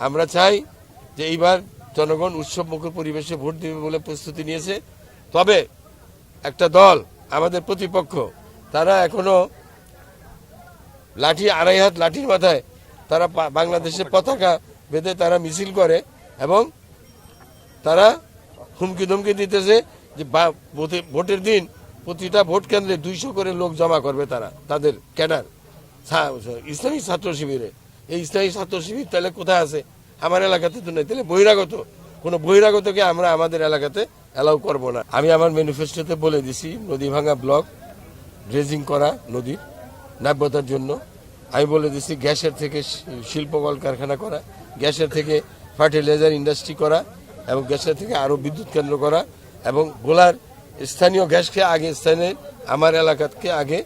আমরা চাই যে এইবার জনগণ উৎসবমুখর পরিবেশে ভোট দেবে বলে প্রস্তুতি নিয়েছে। তবে একটা দল আমাদের প্রতিপক্ষ তারা এখনো লাঠি 2.5 হাত লাঠির মাথায় তারা বাংলাদেশের পতাকা বেঁধে তারা মিছিল করে এবং তারা হুমকি ধমকি দিতেছে যে ভোটের দিন প্রতিটা ভোট কেন্দ্রে 200 করে লোক জমা করবে তারা তাদের ক্যাডার ইসলামী ছাত্র শিবিরে। এই ইসলামী ছাত্র শিবির তাহলে কোথায় আছে? আমার এলাকাতে তো নেই। তাহলে বহিরাগত কোনো বহিরাগতকে আমরা আমাদের এলাকাতে অ্যালাউ করব না। আমি আমার ম্যানিফেস্টোতে বলে দিছি নদী ভাঙা ব্লক ড্রেজিং করা নদীর নাব্যতার জন্য। আমি বলে দিচ্ছি গ্যাসের থেকে শিল্প কলকারখানা করা, গ্যাসের থেকে ফার্টিলাইজার ইন্ডাস্ট্রি করা এবং গ্যাসের থেকে আরও বিদ্যুৎ কেন্দ্র করা এবং ভোলার স্থানীয় গ্যাসকে আগে স্থানীয় আমার এলাকাকে আগে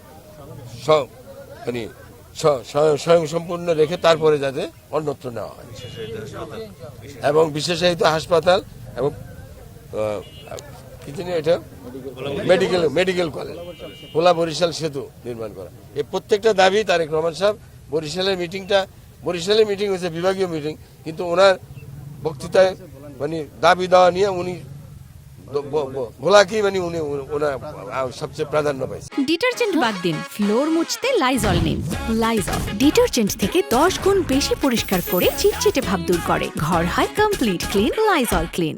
মানে স্বয়ংসম্পূর্ণ রেখে তারপরে যাতে অন্যত্র নেওয়া হয় এবং বিশেষায়িত হাসপাতাল এবং কি জানি এটা মেডিকেল কলেজ ভোলা বরিশাল সেতু নির্মাণ করা। এই প্রত্যেকটা দাবি তারেক রহমান সাহেব বরিশালের মিটিং হয়েছে বিভাগীয় মিটিং, কিন্তু ওনার বক্তৃতায় মানে দাবি দেওয়া নিয়ে উনি ভোলাকেই মানে উনি ওনার সবচেয়ে প্রাধান্য পাইছে। ডিটারজেন্ট বাদ দিন, ফ্লোর মুছতে লাইজল নিন। লাইজল ডিটারজেন্ট থেকে 10 গুণ বেশি পরিষ্কার করে চিটচিটে ভাব দূর করে। ঘর হয় কমপ্লিট ক্লিন। Lysol clean.